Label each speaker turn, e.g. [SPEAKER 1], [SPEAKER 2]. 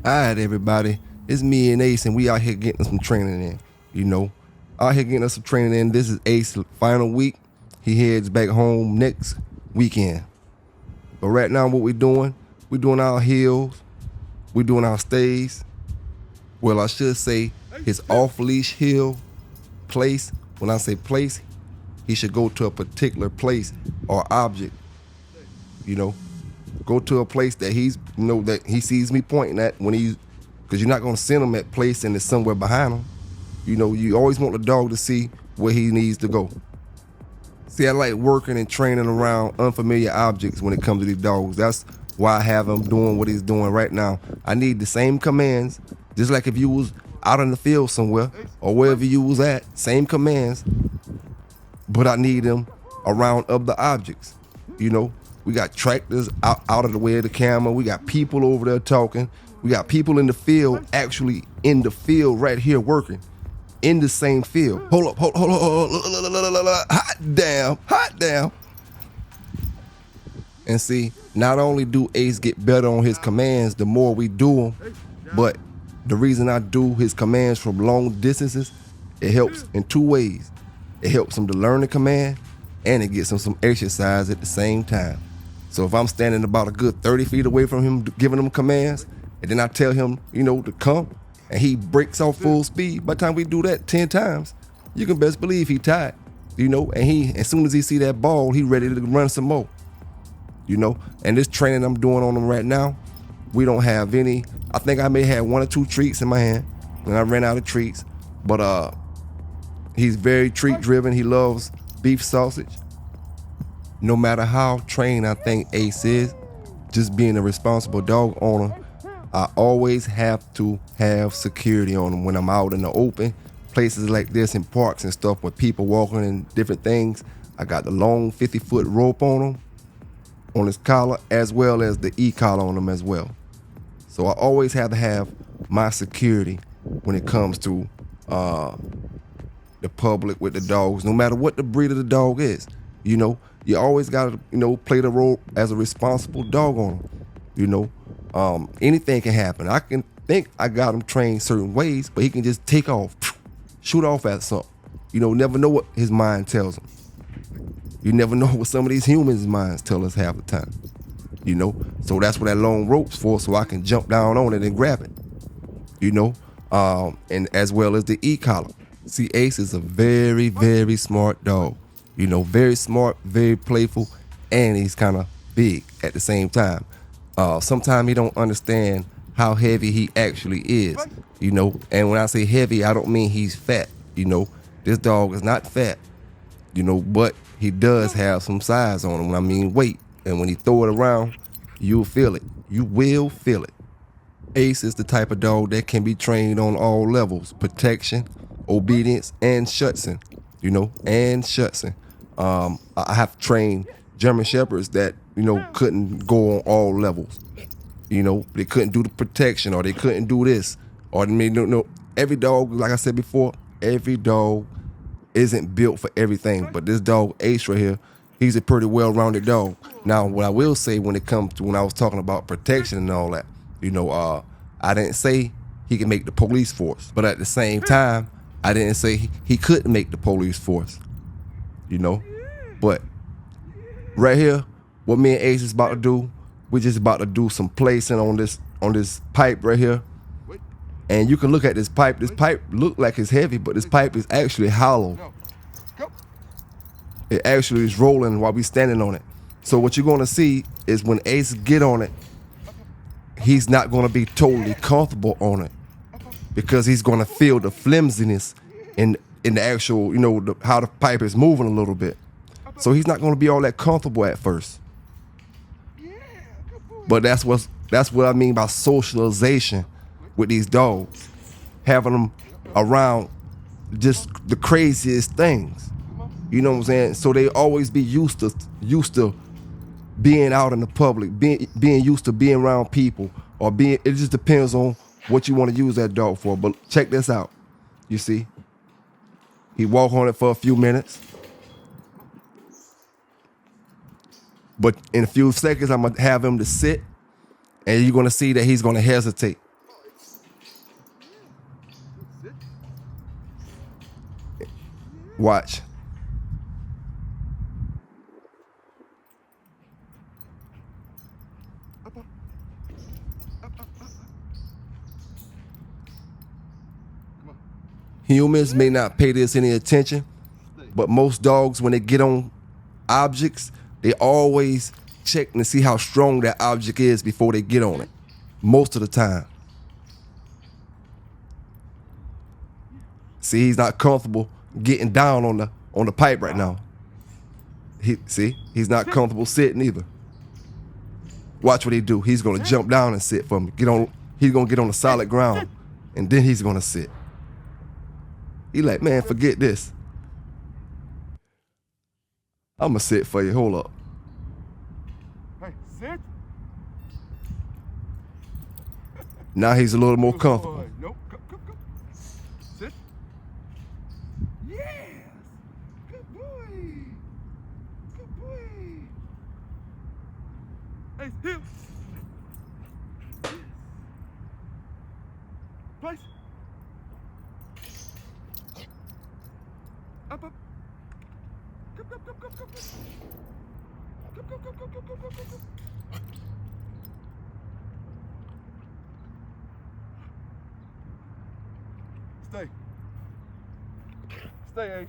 [SPEAKER 1] All right, everybody. It's me and Ace, and we out here getting some training in. Out here getting us some training in. This is Ace's final week. He heads back home next weekend. But right now, what we doing our hills. We doing our stays. Well, I should say his off-leash hill place. When I say place, he should go to a particular place or object. Go to a place that that he sees me pointing at because you're not gonna send him at place and it's somewhere behind him. You always want the dog to see where he needs to go. See, I like working and training around unfamiliar objects when it comes to these dogs. That's why I have him doing what he's doing right now. I need the same commands, just like if you was out in the field somewhere or wherever you was at, same commands, but I need them around other objects. We got tractors out of the way of the camera. We got people over there talking. We got people in the field, actually in the field right here working in the same field. Hold up. Hot damn. And see, not only do Ace get better on his commands the more we do them, but the reason I do his commands from long distances, it helps in two ways. It helps him to learn the command, and it gets him some exercise at the same time. So if I'm standing about a good 30 feet away from him giving him commands, and then I tell him, to come, and he breaks off full speed, by the time we do that 10 times, you can best believe he tired, and as soon as he see that ball, he ready to run some more, and this training I'm doing on him right now, we don't have any. I think I may have 1 or 2 treats in my hand, and I ran out of treats, but he's very treat driven. He loves beef sausage. No matter how trained I think Ace is, just being a responsible dog owner, I always have to have security on him when I'm out in the open, places like this in parks and stuff with people walking and different things. I got the long 50-foot rope on him, on his collar, as well as the e-collar on him as well. So I always have to have my security when it comes to the public with the dogs, no matter what the breed of the dog is. You always got to, play the role as a responsible dog owner. Anything can happen. I can think I got him trained certain ways, but he can just take off, shoot off at something. Never know what his mind tells him. You never know what some of these humans' minds tell us half the time. So that's what that long rope's for, so I can jump down on it and grab it. And as well as the e-collar. See, Ace is a very, very smart dog. Very smart, very playful, and he's kind of big at the same time. Sometimes he don't understand how heavy he actually is, And when I say heavy, I don't mean he's fat, This dog is not fat, but he does have some size on him when I mean weight. And when he throw it around, you'll feel it. You will feel it. Ace is the type of dog that can be trained on all levels: protection, obedience, and shutsing, and shutsing. I have trained German Shepherds that, couldn't go on all levels. They couldn't do the protection, or they couldn't do this, or they made no. Every dog, like I said before, every dog isn't built for everything. But this dog, Ace right here, he's a pretty well-rounded dog. Now, what I will say when it comes to when I was talking about protection and all that, I didn't say he can make the police force, but at the same time, I didn't say he couldn't make the police force. But right here, what me and Ace is about to do, we're just about to do some placing on this pipe right here. And you can look at this pipe. This pipe look like it's heavy, but this pipe is actually hollow. It actually is rolling while we standing on it. So what you're gonna see is when Ace get on it, he's not gonna be totally comfortable on it, because he's gonna feel the flimsiness in the actual, how the pipe is moving a little bit. So he's not gonna be all that comfortable at first. But that's what I mean by socialization with these dogs, having them around just the craziest things. You know what I'm saying? So they always be used to being out in the public, being used to being around people, or it just depends on what you want to use that dog for. But check this out. You see? He walk on it for a few minutes. But in a few seconds, I'm going to have him to sit, and you're going to see that he's going to hesitate. Watch. Humans may not pay this any attention, but most dogs, when they get on objects, they always check to see how strong that object is before they get on it. Most of the time. See, he's not comfortable getting down on the pipe right now. He's not comfortable sitting either. Watch what he do. He's gonna jump down and sit for me. He's gonna get on the solid ground, and then he's gonna sit. He like, man, forget this. I'ma sit for you. Hold up.
[SPEAKER 2] Hey, sit.
[SPEAKER 1] Now he's a little more comfortable.
[SPEAKER 2] Nope. Come. Sit. Yes. Good boy. Good boy. Hey, heel. Yes. Place. Up. Come. Come. Stay. Stay, Ace.